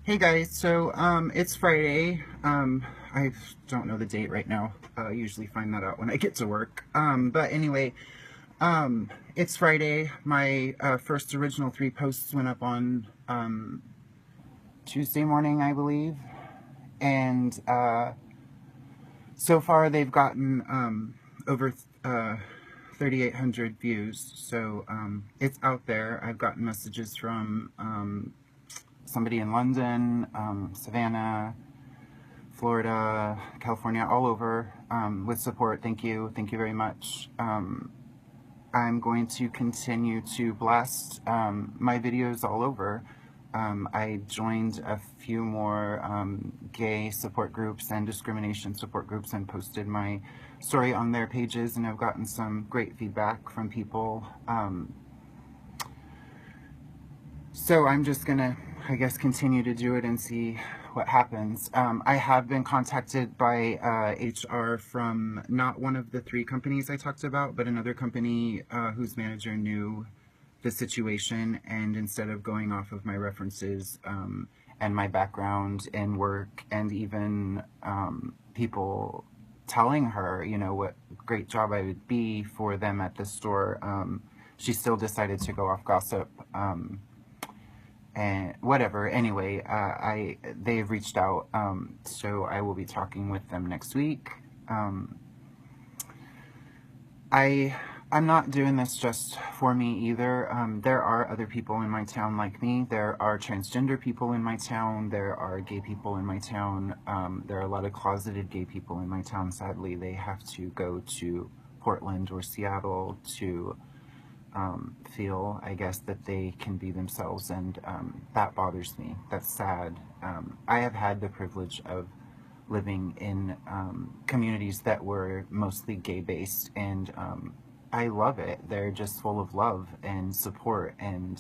Hey guys, so it's Friday. I don't know the date right now. I usually find that out when I get to work. But anyway, it's Friday. My first original 3 posts went up on Tuesday morning, I believe, and so far they've gotten over 3,800 views. So it's out there. I've gotten messages from somebody in London, Savannah, Florida, California, all over, with support. Thank you. Thank you very much. I'm going to continue to blast my videos all over. I joined a few more gay support groups and discrimination support groups and posted my story on their pages, and I've gotten some great feedback from people. So I'm just gonna, I guess, continue to do it and see what happens. I have been contacted by HR from not one of the 3 companies I talked about, but another company whose manager knew the situation, and instead of going off of my references and my background in work, and even people telling her, you know, what great job I would be for them at the store, she still decided to go off gossip. And whatever. Anyway, they've reached out, so I will be talking with them next week. I'm not doing this just for me either. There are other people in my town like me. There are transgender people in my town. There are gay people in my town. There are a lot of closeted gay people in my town. Sadly, they have to go to Portland or Seattle to feel, I guess, that they can be themselves, and that bothers me. That's sad. I have had the privilege of living in communities that were mostly gay-based, and I love it. They're just full of love and support, and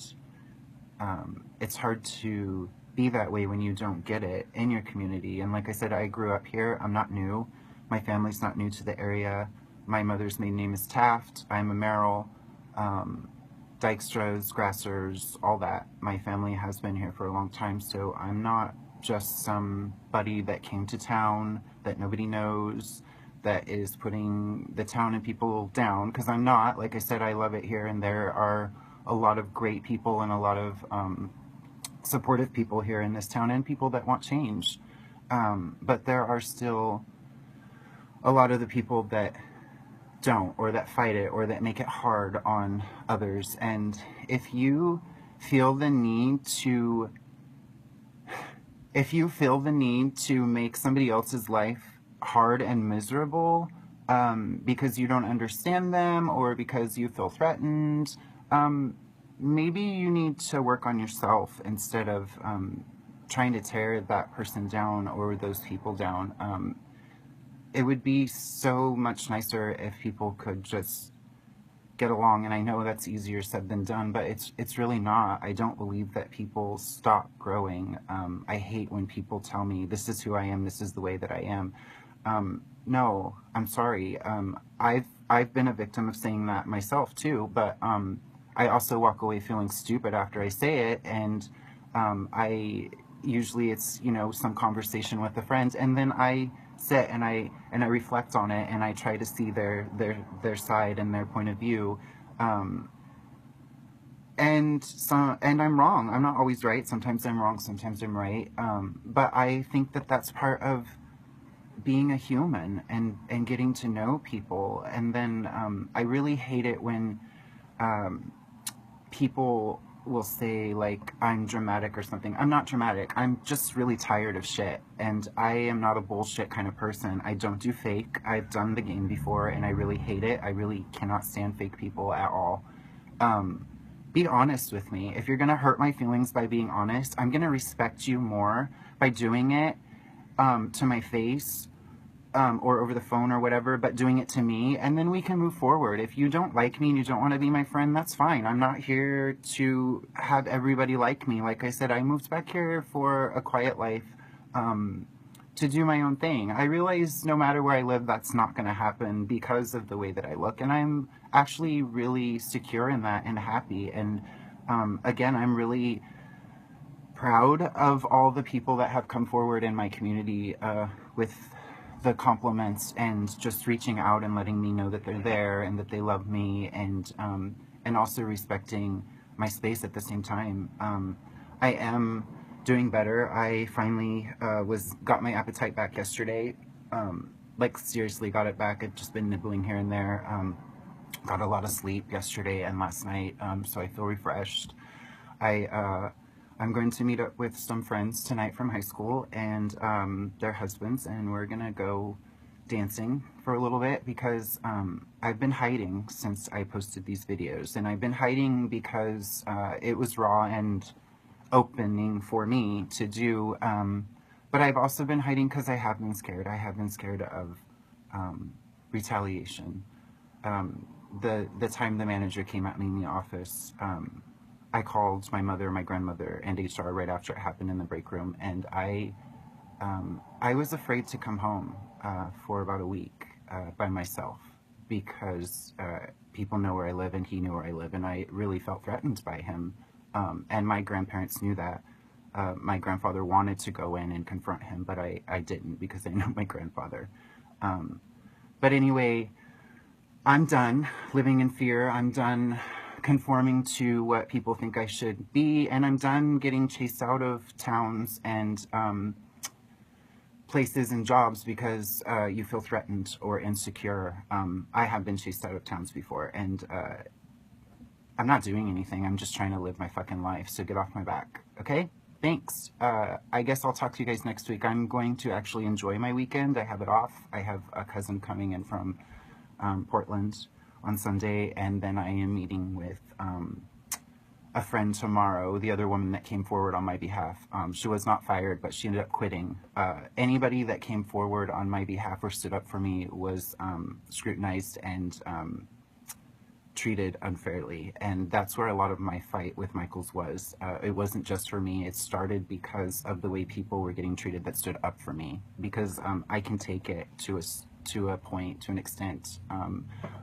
it's hard to be that way when you don't get it in your community. And like I said, I grew up here. I'm not new. My family's not new to the area. My mother's maiden name is Taft. I'm a Merrill. Dykstras, Grassers, all that. My family has been here for a long time, so I'm not just somebody that came to town that nobody knows, that is putting the town and people down, because I'm not. Like I said, I love it here, and there are a lot of great people and a lot of supportive people here in this town, and people that want change. But there are still a lot of the people that don't, or that fight it, or that make it hard on others. And if you feel the need to make somebody else's life hard and miserable because you don't understand them, or because you feel threatened, maybe you need to work on yourself instead of trying to tear that person down or those people down. It would be so much nicer if people could just get along, and I know that's easier said than done, but it's really not. I don't believe that people stop growing. I hate when people tell me, this is who I am, this is the way that I am. No, I'm sorry. I've been a victim of saying that myself too, but I also walk away feeling stupid after I say it, and usually it's, you know, some conversation with a friend, and then I sit and I reflect on it, and I try to see their side and their point of view, and I'm wrong. I'm not always right. Sometimes I'm wrong, sometimes I'm right, but I think that that's part of being a human and getting to know people. And then I really hate it when people will say, like, I'm dramatic or something. I'm not dramatic. I'm just really tired of shit, and I am not a bullshit kind of person. I don't do fake. I've done the game before, and I really hate it. I really cannot stand fake people at all. Be honest with me. If you're gonna hurt my feelings by being honest, I'm gonna respect you more by doing it to my face, or over the phone or whatever, but doing it to me, and then we can move forward. If you don't like me and you don't want to be my friend, that's fine. I'm not here to have everybody like me. Like I said, I moved back here for a quiet life, to do my own thing. I realize no matter where I live, that's not going to happen because of the way that I look, and I'm actually really secure in that and happy. And again, I'm really proud of all the people that have come forward in my community with the compliments and just reaching out and letting me know that they're there and that they love me, and also respecting my space at the same time. I am doing better. I finally got my appetite back yesterday. Like seriously got it back. I've just been nibbling here and there. Got a lot of sleep yesterday and last night, so I feel refreshed. I'm going to meet up with some friends tonight from high school and their husbands, and we're gonna go dancing for a little bit because I've been hiding since I posted these videos, and I've been hiding because it was raw and opening for me to do, but I've also been hiding because I have been scared. I have been scared of retaliation. The time the manager came at me in the office, I called my mother, my grandmother, and HR right after it happened in the break room, and I was afraid to come home for about a week by myself because people know where I live and he knew where I live, and I really felt threatened by him, and my grandparents knew that. My grandfather wanted to go in and confront him, but I didn't because I know my grandfather. But anyway, I'm done living in fear. I'm done conforming to what people think I should be, and I'm done getting chased out of towns and places and jobs because you feel threatened or insecure. I have been chased out of towns before, and I'm not doing anything. I'm just trying to live my fucking life, so get off my back, okay? Thanks. I guess I'll talk to you guys next week. I'm going to actually enjoy my weekend. I have it off. I have a cousin coming in from Portland on Sunday, and then I am meeting with a friend tomorrow, the other woman that came forward on my behalf. She was not fired, but she ended up quitting. Anybody that came forward on my behalf or stood up for me was scrutinized and treated unfairly, and that's where a lot of my fight with Michaels was. It wasn't just for me. It started because of the way people were getting treated that stood up for me, because I can take it to a point, to an extent,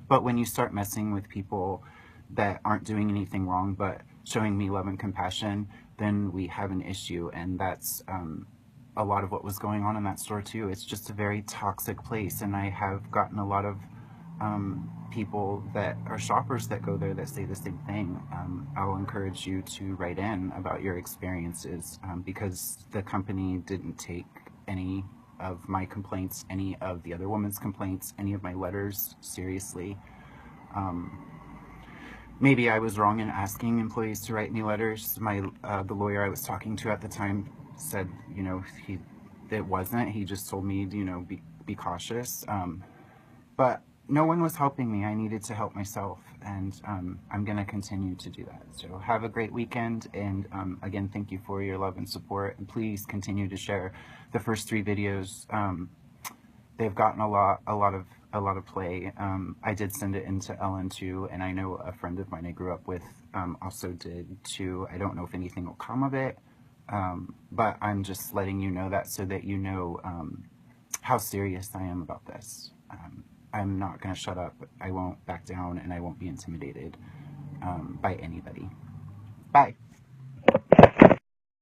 but when you start messing with people that aren't doing anything wrong but showing me love and compassion, then we have an issue, and that's a lot of what was going on in that store too. It's just a very toxic place, and I have gotten a lot of people that are shoppers that go there that say the same thing. I'll encourage you to write in about your experiences, because the company didn't take any of my complaints, any of the other woman's complaints, any of my letters seriously. Maybe I was wrong in asking employees to write me letters. The lawyer I was talking to at the time said, you know, it wasn't. He just told me, you know, be cautious. But no one was helping me. I needed to help myself, and I'm going to continue to do that. So have a great weekend, and again, thank you for your love and support, and please continue to share the first 3 videos. They've gotten a lot of play. I did send it into Ellen too, and I know a friend of mine I grew up with also did too. I don't know if anything will come of it, but I'm just letting you know that so that you know how serious I am about this. I'm not going to shut up. I won't back down, and I won't be intimidated by anybody. Bye.